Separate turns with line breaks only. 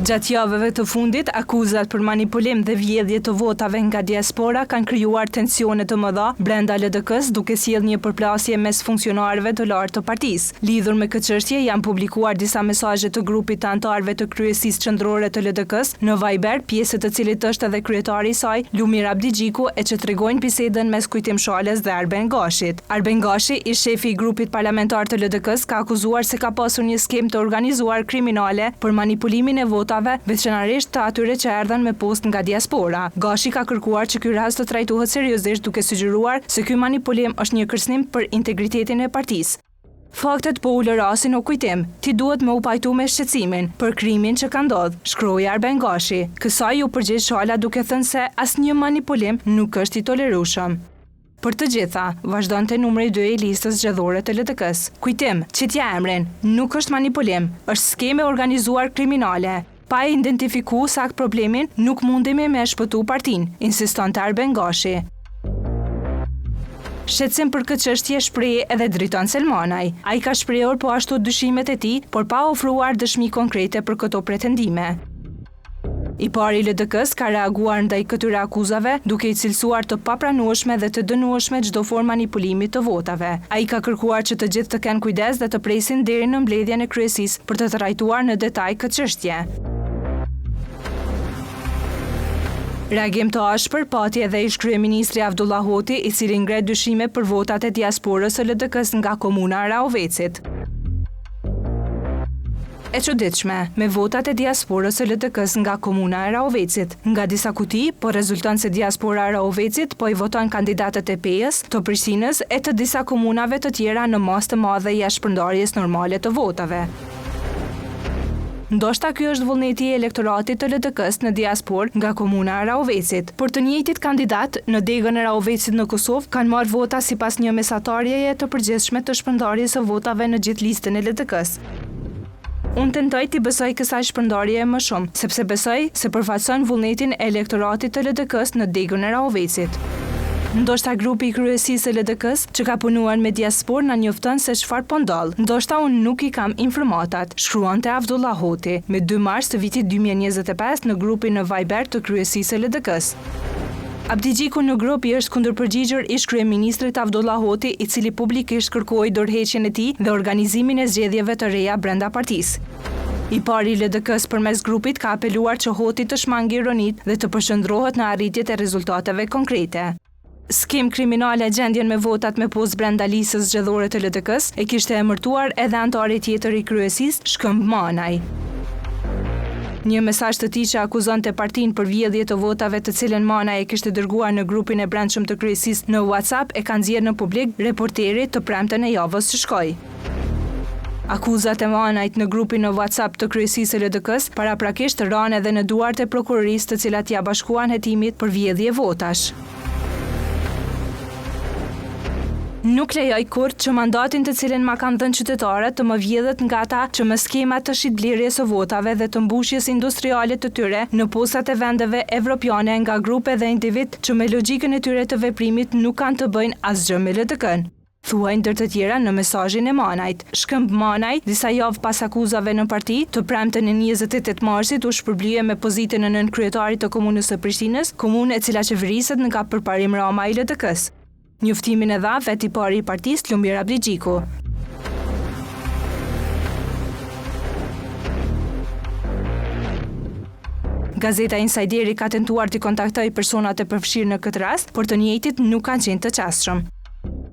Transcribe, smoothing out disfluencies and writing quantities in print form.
Gjatë javëve të fundit, akuzat për manipulim dhe vjedhje të votave nga diaspora kanë krijuar tensione të mëdha brenda LDK-s, duke sjellë një përplasje mes funksionarëve të lartë të partisë. Lidhur me këtë çështje, janë publikuar disa mesazhe të grupit të anëtarëve të kryesisë qendrore të LDK-s në Viber, pjesë të cilit është edhe kryetari i saj, Lumir Abdigjiku, e që tregojnë bisedën mes Kujtim Shalës dhe Arben Gashit. Arben Gashi, ish shefi i grupit parlamentar të LDK-s, ka akuzuar se ka pasur një skemë të organizuar kriminale për manipulimin e votave, veçanërisht të atyre që erdhen me post nga diaspora. Gashi ka kërkuar që ky rast të trajtohet seriozisht, duke sugjeruar se ky manipulim është një kërcënim për integritetin e partisë. Faktet po ulërasin o kujtim, ti duhet me u pajtu me shqetësimin për krimin që ka ndodhur, shkroi Arben Gashi. Kësaj u përgjigj Shala duke thënë se asnjë manipulim nuk është i tolerueshëm. Për të gjitha, vazhdonte numri 2 i listës zgjedhore të LDK-s. Kujtim, çitja emrin, nuk është manipulim, është skemë organizuar kriminale. Pa e identifiku sakt problemin, nuk mundemi me shpëtu partinë, insistonte Arben Gashi. Shqetësim për këtë çështje shpreh edhe Driton Selmanaj. Ai ka shprehur po ashtu dyshimet e tij, por pa ofruar dëshmi konkrete për këto pretendime. I pari i LDK-s ka reaguar ndaj këtyre akuzave, duke i cilësuar të papranueshme dhe të dënueshme çdo formë manipulimi të votave. Ai ka kërkuar që të gjithë të kenë kujdes dhe të presin deri në mbledhjen e kryesisë për të trajtuar në detaj këtë çështje. Reagim të ashpër pati edhe ish kryeministri Avdullah Hoti, i cili ngre dyshime për votat e diasporës së LDK-s nga komuna e Rahovecit. E çuditshme, me votat e diasporës së LDK-s nga komuna e Rahovecit. Nga disa kuti, po rezulton se diaspora e Rahovecit po i voton kandidatët e PE-s, të Prishtinës e të disa komunave të tjera në masë të madhe jashtë shpërndarjes normale të votave. Ndoshta ky është vullneti i elektoratit të LDK-s në diasporë nga komuna e Rahovecit. Për të njëjtit kandidat në degën e Rahovecit në Kosovë kanë marrë vota sipas një mesatarjeje të përgjithshme të shpërndarjes së votave në gjithë listën e LDK-s. Unë tentoj t'i besoj kësaj shpërndarje më shumë, sepse besoj se përfaqëson vullnetin e elektoratit të LDK-s në degën e Rahovecit. Ndoshta grupi i kryesisë së LDK-s që ka punuar me diasporë na njofton se çfarë po ndodh. Ndoshta unë nuk i kam informatat, shkruante Avdullah Hoti me 2 mars të vitit 2025 në grupin në Viber të kryesisë së LDK-s. Abdigjiku në grup i është kundërpërgjigjur ish kryeministrit Avdullah Hoti, i cili publikisht kërkoi dorëheqjen e tij dhe organizimin e zgjedhjeve të reja brenda partisë. I pari i LDK-s përmes grupit ka apeluar që Hoti të shmangë ironit dhe të përshëndrohet në arritjet e rezultateve konkrete. Skem kriminale gjendjen me votat me postë brenda listës zgjedhore të LDK-s e kishte emërtuar edhe antari tjetër i kryesisë, Shkëmb Manaj. Një mesazh të tij që akuzonte partinë për vjedhje të votave, të cilën Manaj e kishte dërguar në grupin e brendshëm të kryesisë në WhatsApp, e ka nxjerrë në publik reporteri të premten e javës që shkoi. Akuzat e Manajt në grupin në WhatsApp të kryesisë së LDK-s paraprakisht ranë edhe në duart e prokurorisë, të cilat ja bashkuan hetimit për vjedhje votash. Nuk lejoj kurrë që mandatin të cilin ma kanë dhënë qytetarët të më vjedhet nga ata që më skemat të shitblerjes së votave dhe të mbushjes industriale të tyre në postat e vendeve evropiane nga grupe dhe individ që me logjikën e tyre të veprimit nuk kanë të bëjnë asgjë me LDK-n. Thuaj ndër të tjera në mesazhin e Manajt. Shkëmb Manaj, disa javë pas akuzave në parti, të premten e 28 marsit u shpërblye me pozitën e nënkryetarit të komunës së Prishtinës, komunë e cila qeveriset nga përparim Rama i LDK-s. Njoftimin e dha veti pari i partisë, Lumir Abdigjiku. Gazeta Insideri ka tentuar të kontaktoj personat e përfshirë në këtë rast, por të njëjtit nuk kanë qenë të qasshëm.